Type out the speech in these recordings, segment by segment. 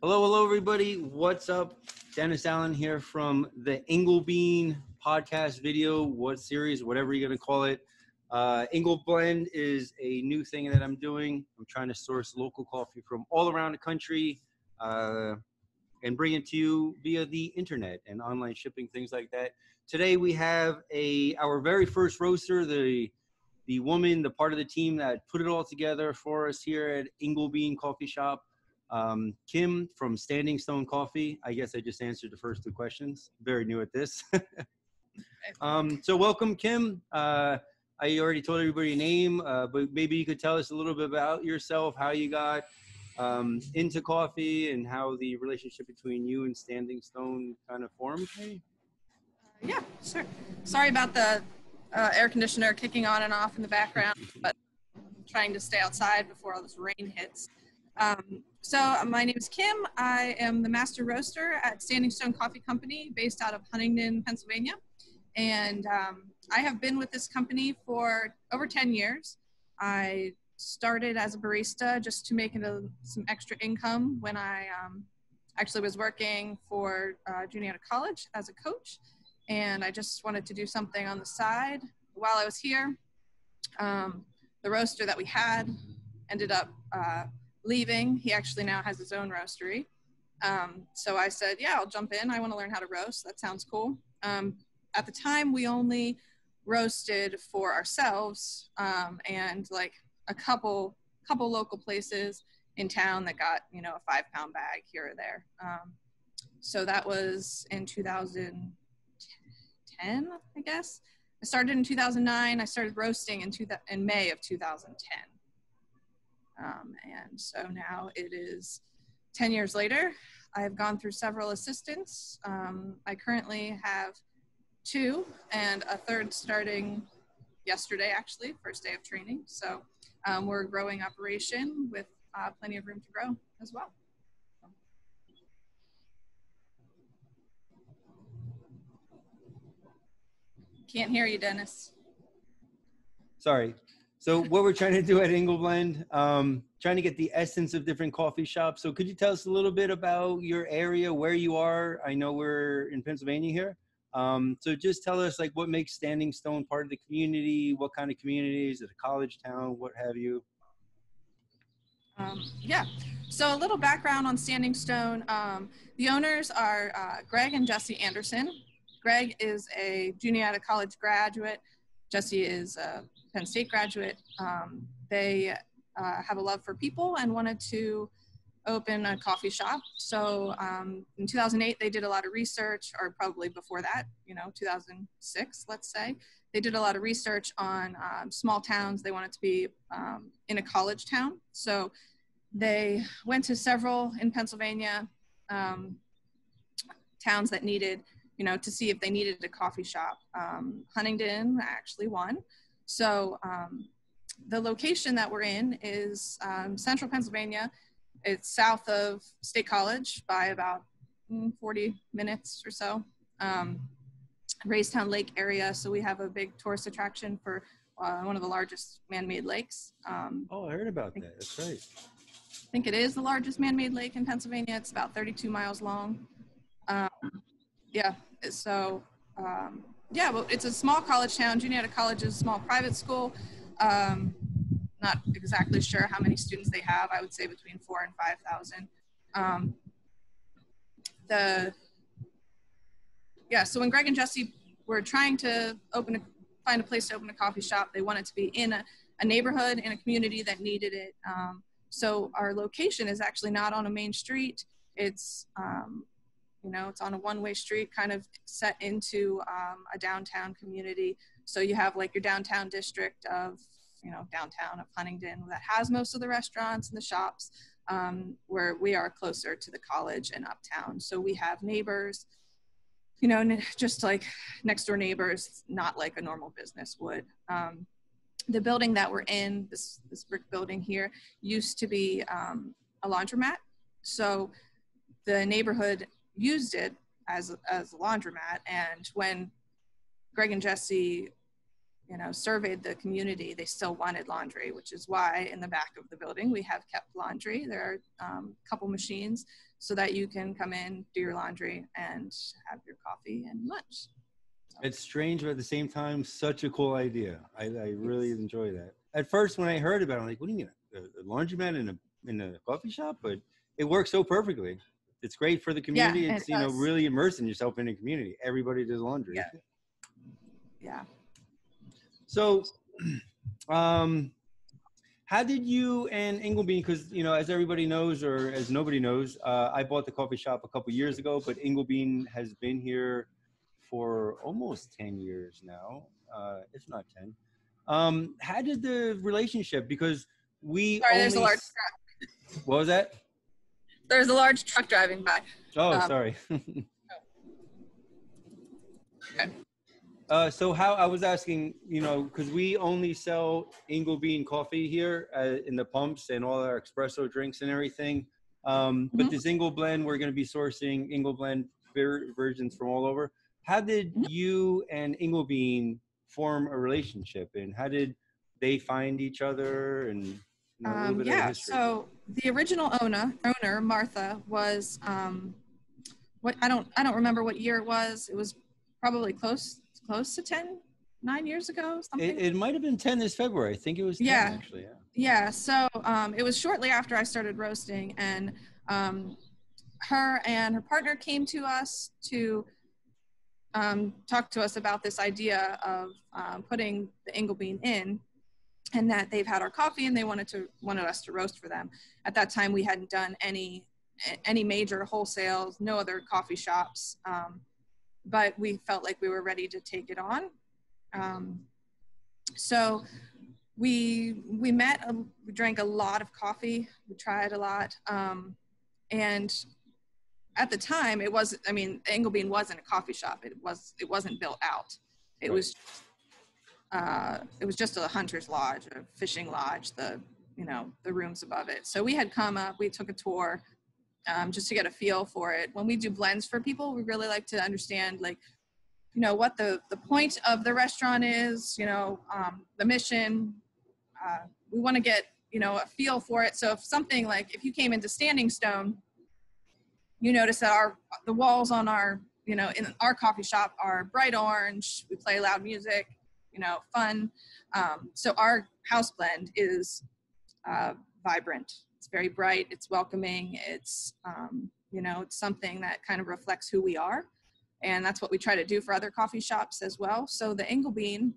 Hello, hello, everybody. What's up? Dennis Allen here from the IngleBlend podcast video, what series, whatever you're going to call it. IngleBlend is a new thing that I'm doing. I'm trying to source local coffee from all around the country and bring it to you via the internet and online shipping, things like that. Today we have our very first roaster, the woman, the part of the team that put it all together for us here at IngleBlend Coffee Shop. Kim from Standing Stone Coffee. I guess I just answered the first two questions. Very new at this. So welcome, Kim. I already told everybody your name, but maybe you could tell us a little bit about yourself, how you got into coffee and how the relationship between you and Standing Stone kind of formed. Yeah, sure. Sorry about the air conditioner kicking on and off in the background, but I'm trying to stay outside before all this rain hits. So my name is Kim. I am the master roaster at Standing Stone Coffee Company based out of Huntingdon, Pennsylvania. And I have been with this company for over 10 years. I started as a barista just to make some extra income when I actually was working for Juniata College as a coach. And I just wanted to do something on the side. While I was here, the roaster that we had ended up leaving. He actually now has his own roastery. So I said, yeah, I'll jump in. I want to learn how to roast. That sounds cool. At the time, we only roasted for ourselves and like a couple local places in town that got, a 5-pound bag here or there. So that was in 2010, I guess. I started in 2009. I started roasting in May of 2010. And so now it is 10 years later. I have gone through several assistants. I currently have 2 and a third starting yesterday, actually, first day of training. So we're a growing operation with plenty of room to grow as well. Can't hear you, Dennis. Sorry. So what we're trying to do at IngleBlend, trying to get the essence of different coffee shops. So could you tell us a little bit about your area, where you are? I know we're in Pennsylvania here. So just tell us like what makes Standing Stone part of the community, what kind of community, is it a college town, what have you? Yeah, so a little background on Standing Stone. The owners are Greg and Jesse Anderson. Greg is a Juniata College graduate. Jesse is a Penn State graduate. They have a love for people and wanted to open a coffee shop. So in 2008, they did a lot of research, or probably before that, 2006, let's say. They did a lot of research on small towns. They wanted to be in a college town. So they went to several in Pennsylvania towns that needed, to see if they needed a coffee shop. Huntingdon actually won. So the location that we're in is central Pennsylvania. It's south of State College by about 40 minutes or so. Raystown Lake area, so we have a big tourist attraction for one of the largest man-made lakes. Oh, I heard about that. That's right. I think it is the largest man-made lake in Pennsylvania. It's about 32 miles long. Yeah, so yeah, well, it's a small college town. Juniata College is a small private school. Not exactly sure how many students they have. I would say between 4,000 and 5,000. So when Greg and Jesse were trying to find a place to open a coffee shop, they wanted to be in a neighborhood, in a community that needed it. So our location is actually not on a main street. It's, it's on a one-way street, kind of set into a downtown community. So you have like your downtown district of, downtown of Huntingdon that has most of the restaurants and the shops, where we are closer to the college and uptown. So we have neighbors, just like next door neighbors, not like a normal business would. The building that we're in, this brick building here, used to be a laundromat. So the neighborhood used it as a laundromat. And when Greg and Jesse, surveyed the community, they still wanted laundry, which is why in the back of the building we have kept laundry. There are a couple machines so that you can come in, do your laundry, and have your coffee and lunch. So. It's strange, but at the same time, such a cool idea. I really enjoy that. At first, when I heard about it, I'm like, what do you mean, a laundromat in a coffee shop? But it works so perfectly. It's great for the community. Yeah, It's, really immersing yourself in a community. Everybody does laundry. Yeah. Yeah. So, how did you and IngleBean, because, as everybody knows, or as nobody knows, I bought the coffee shop a couple years ago, but IngleBean has been here for almost 10 years now, if not 10. How did the relationship, because Sorry, there's a large truck. What was that? There's a large truck driving by. Oh, sorry. Okay. So how, I was asking, because we only sell IngleBean coffee here in the pumps and all our espresso drinks and everything. But this IngleBlend, we're going to be sourcing IngleBlend versions from all over. How did you and IngleBean form a relationship, and how did they find each other, and a little bit of history? So the original owner Martha, was I don't remember what year it was. It was probably close to 9 years ago, something. It might have been 10 this February. I think it was 10, actually. Yeah. So it was shortly after I started roasting, and her and her partner came to us to talk to us about this idea of putting the IngleBean in, and that they've had our coffee and they wanted us to roast for them. At that time, we hadn't done any major wholesales, no other coffee shops, but we felt like we were ready to take it on. So we met, we drank a lot of coffee, we tried a lot, and at the time, IngleBean wasn't a coffee shop. It wasn't built out. It was just a hunter's lodge, a fishing lodge, the rooms above it. So we had come up, we took a tour, just to get a feel for it. When we do blends for people, we really like to understand, what the point of the restaurant is, the mission. We want to get, a feel for it. So if you came into Standing Stone, you notice that the walls on in our coffee shop are bright orange. We play loud music, fun. So our house blend is vibrant. It's very bright. It's welcoming. It's, it's something that kind of reflects who we are. And that's what we try to do for other coffee shops as well. So the IngleBean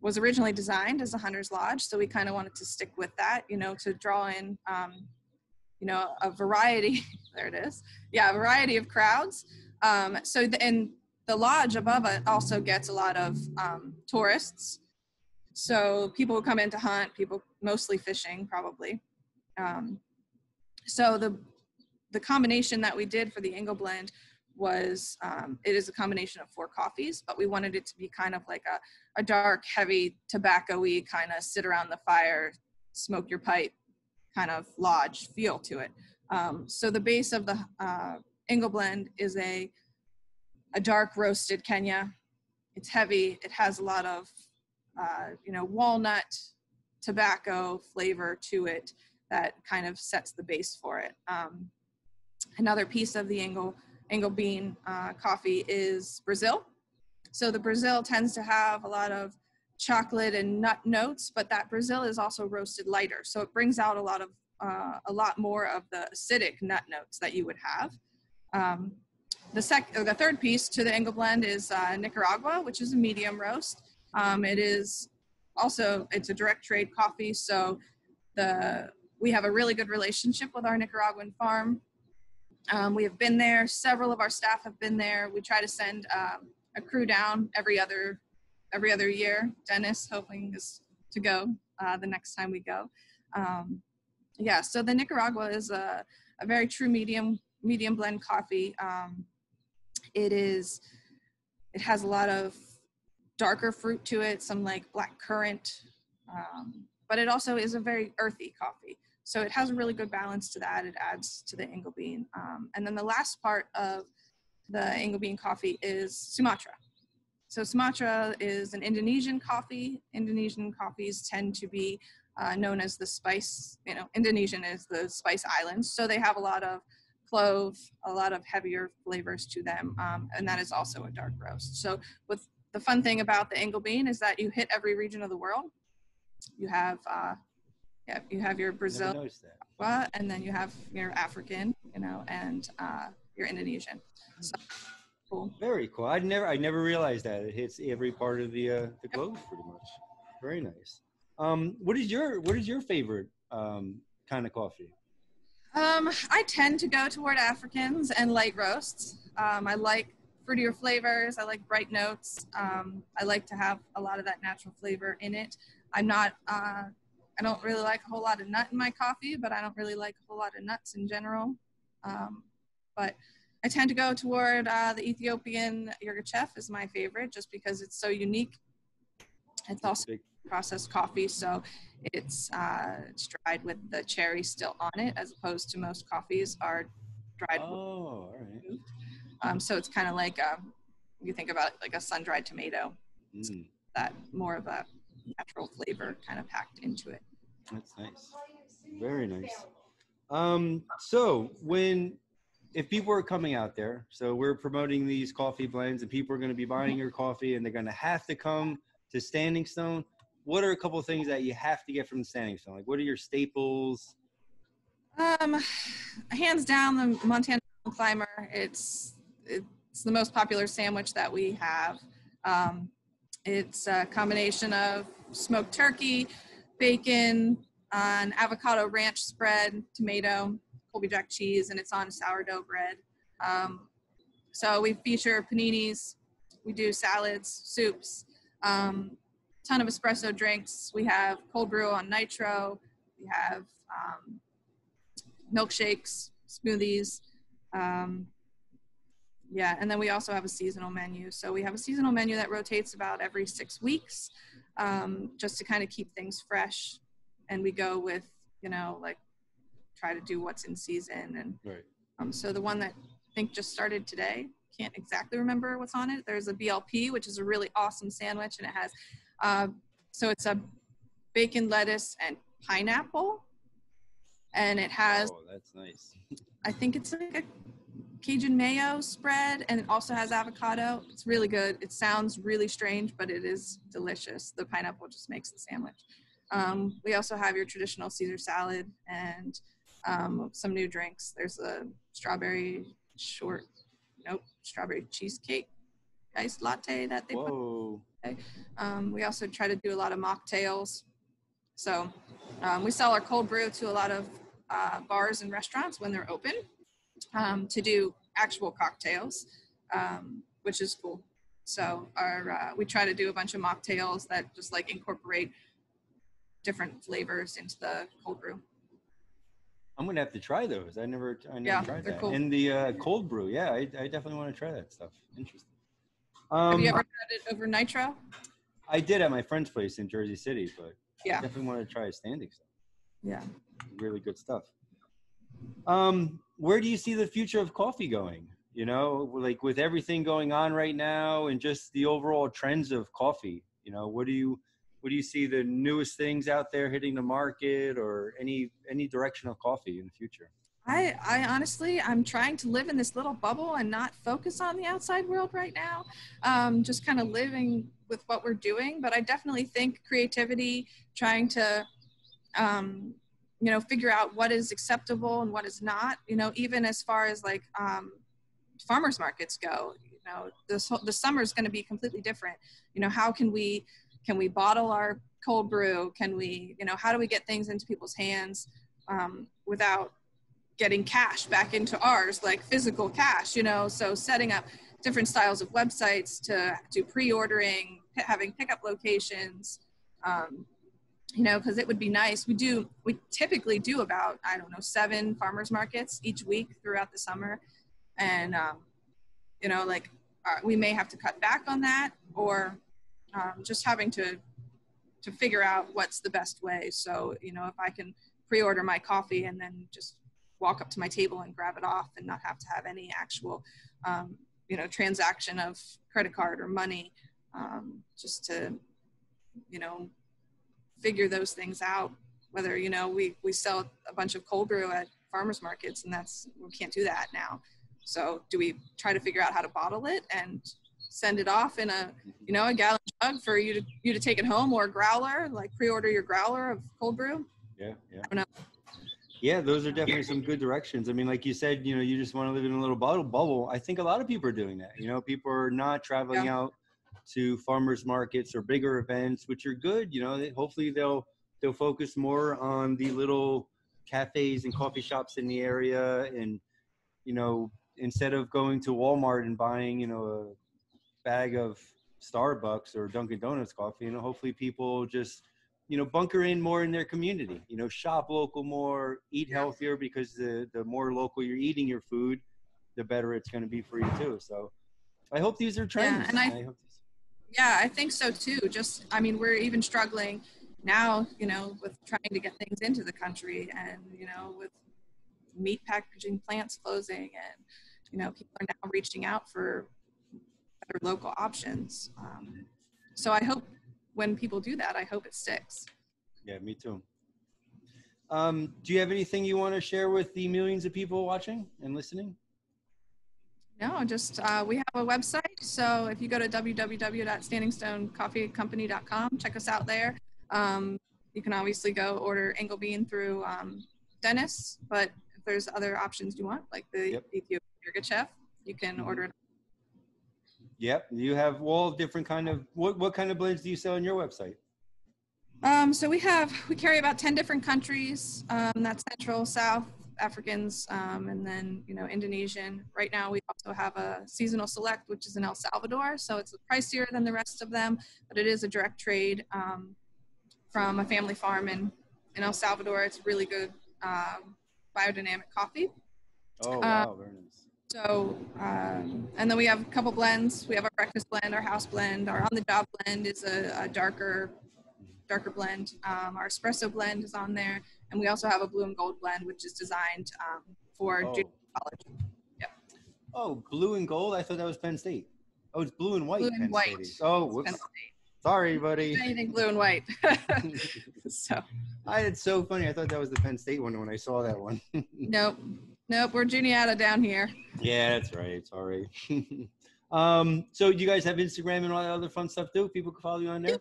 was originally designed as a hunter's lodge. So we kind of wanted to stick with that, to draw in, a variety, there it is. Yeah, a variety of crowds. And the lodge above it also gets a lot of tourists. So people who come in to hunt, people mostly fishing probably. So the combination that we did for the IngleBlend was, it is a combination of 4 coffees, but we wanted it to be kind of like a dark, heavy, tobacco-y kind of sit around the fire, smoke your pipe kind of lodge feel to it. So the base of the IngleBlend is a dark roasted Kenya. It's heavy. It has a lot of, walnut, tobacco flavor to it that kind of sets the base for it. Another piece of the IngleBean coffee is Brazil. So the Brazil tends to have a lot of chocolate and nut notes, but that Brazil is also roasted lighter. So it brings out a lot more of the acidic nut notes that you would have. The third piece to the IngleBlend is Nicaragua, which is a medium roast. It's a direct trade coffee. So we have a really good relationship with our Nicaraguan farm. We have been there. Several of our staff have been there. We try to send a crew down every other year. Dennis hoping is to go the next time we go. So the Nicaragua is a very true medium blend coffee. It has a lot of darker fruit to it, some like black currant, but it also is a very earthy coffee. So it has a really good balance to that. It adds to the IngleBean. And then the last part of the IngleBean coffee is Sumatra. So Sumatra is an Indonesian coffee. Indonesian coffees tend to be known as the spice, Indonesian is the spice islands. So they have a lot of clove, a lot of heavier flavors to them. And that is also a dark roast. So the fun thing about the IngleBean is that you hit every region of the world. You have, you have your Brazil, and then you have your African, and your Indonesian. So cool. Very cool. I never realized that it hits every part of the globe pretty much. Very nice. What is your favorite kind of coffee? I tend to go toward Africans and light roasts. I like fruitier flavors. I like bright notes. I like to have a lot of that natural flavor in it. I don't really like a whole lot of nut in my coffee, but I don't really like a whole lot of nuts in general. But I tend to go toward the Ethiopian Yirgacheffe is my favorite, just because it's so unique. It's also processed coffee, so it's dried with the cherry still on it, as opposed to most coffees are dried. Oh, all right. So it's kind of like you think about it like a sun-dried tomato. That more of a natural flavor kind of packed into it. That's nice. Very nice. So if people are coming out there, so we're promoting these coffee blends and people are going to be buying your coffee and they're going to have to come to Standing Stone, what are a couple of things that you have to get from Standing Stone? Like, what are your staples? Hands down, the Montana Climber. It's the most popular sandwich that we have. It's a combination of smoked turkey, bacon, an avocado ranch spread, tomato, Colby Jack cheese, and it's on sourdough bread. So we feature paninis, we do salads, soups, ton of espresso drinks. We have cold brew on nitro. We have milkshakes, smoothies. And then we also have a seasonal menu. So we have a seasonal menu that rotates about every 6 weeks, just to kind of keep things fresh. And we go with, try to do what's in season. And right. So the one that I think just started today, can't exactly remember what's on it. There's a BLP, which is a really awesome sandwich. And it has, so it's a bacon, lettuce, and pineapple. And it has, oh, that's nice. I think it's like a Cajun mayo spread, and it also has avocado. It's really good. It sounds really strange, but it is delicious. The pineapple just makes the sandwich. We also have your traditional Caesar salad and some new drinks. There's a strawberry cheesecake iced latte that they Whoa. put. Okay. We also try to do a lot of mocktails. So we sell our cold brew to a lot of bars and restaurants when they're open to do actual cocktails, which is cool. So we try to do a bunch of mocktails that just like incorporate different flavors into the cold brew. I'm gonna have to try those. I never tried that. Cool. And the cold brew, yeah, I definitely want to try that stuff. Interesting. Have you ever had it over nitro? I did at my friend's place in Jersey City, but yeah, I definitely want to try a Standing Stone. Yeah, really good stuff. Where do you see the future of coffee going? Like with everything going on right now and just the overall trends of coffee, what do you see the newest things out there hitting the market, or any direction of coffee in the future? I honestly, I'm trying to live in this little bubble and not focus on the outside world right now. Just kind of living with what we're doing. But I definitely think creativity, trying to, figure out what is acceptable and what is not, even as far as like farmers markets go, the summer is going to be completely different. How can we bottle our cold brew? Can we, how do we get things into people's hands without getting cash back into ours, like physical cash, so setting up different styles of websites to do pre-ordering, having pickup locations, because it would be nice. We typically do about, 7 farmers markets each week throughout the summer. And, we may have to cut back on that, or just having to figure out what's the best way. So, if I can pre-order my coffee and then just walk up to my table and grab it off and not have to have any actual, transaction of credit card or money, just to, figure those things out. whether, you know, we sell a bunch of cold brew at farmers markets, and we can't do that now. So do we try to figure out how to bottle it and send it off in a, you know, a gallon jug for you to take it home, or a growler, like pre-order your growler of cold brew? Yeah. I don't know. Yeah, those are definitely some good directions. I mean, like you said, you know, you just want to live in a little bubble. I think a lot of people are doing that. You know, people are not traveling out to farmers markets or bigger events, which are good. You know, hopefully they'll focus more on the little cafes and coffee shops in the area. And, you know, instead of going to Walmart and buying, you know, a bag of Starbucks or Dunkin' Donuts coffee, you know, hopefully people just, you know, bunker in more in their community, you know, shop local more, eat healthier, because the more local you're eating your food, the better it's going to be for you too. So I hope these are trends. Yeah, I think so too. Just, I mean, we're even struggling now, you know, with trying to get things into the country, and, you know, with meat packaging plants closing, and, you know, people are now reaching out for better local options. So I hope when people do that, I hope it sticks. Yeah, me too. Do you have anything you want to share with the millions of people watching and listening? No, just we have a website. So if you go to www.standingstonecoffeecompany.com, check us out there. You can obviously go order IngleBlend through Dennis, but if there's other options you want, like the Ethiopian Yirgacheffe, you can order it. Yep. You have all different kind of, what kind of blends do you sell on your website? So we carry about 10 different countries. That's Central, South Africans, and then, you know, Indonesian. Right now we also have a seasonal select, which is in El Salvador. So it's pricier than the rest of them, but it is a direct trade from a family farm in El Salvador. It's really good biodynamic coffee. Oh, wow. Very nice. So, and then we have a couple blends. We have our breakfast blend, our house blend. Our on-the-job blend is a darker blend. Our espresso blend is on there, and we also have a blue and gold blend, which is designed for junior college. Yep. Oh, blue and gold? I thought that was Penn State. Oh, it's blue and white. Blue and white. State. Oh, whoops. Sorry, buddy. Anything blue and white. So. It's so funny. I thought that was the Penn State one when I saw that one. Nope. We're Juniata down here. Yeah, that's right. Sorry. So you guys have Instagram and all that other fun stuff too? People can follow you on there?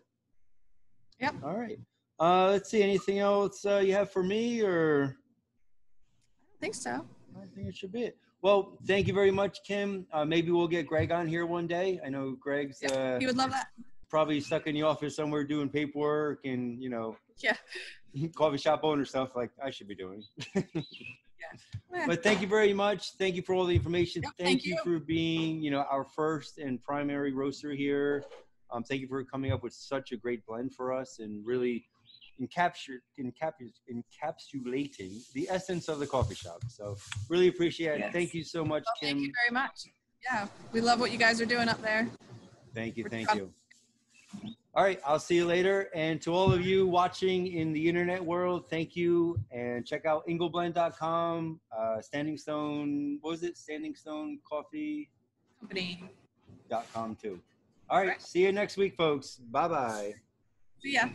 Yep. All right. Let's see. Anything else you have for me, or? I don't think so. I think it should be it. Well, thank you very much, Kim. Maybe we'll get Greg on here one day. I know Greg's he would love that. Probably stuck in the office somewhere doing paperwork and, you know, coffee shop owner stuff like I should be doing. But thank you very much. Thank you for all the information. Yep, thank you for being, you know, our first and primary roaster here. Thank you for coming up with such a great blend for us and really encapsulating the essence of the coffee shop. So really appreciate it. Thank you so much, Kim. Thank you very much. Yeah, we love what you guys are doing up there. Thank you. Thank you. All right, I'll see you later. And to all of you watching in the internet world, thank you. And check out IngleBlend.com, Standing Stone, what was it? Standing Stone Coffee Company.com too. All right, see you next week, folks. Bye-bye. See ya.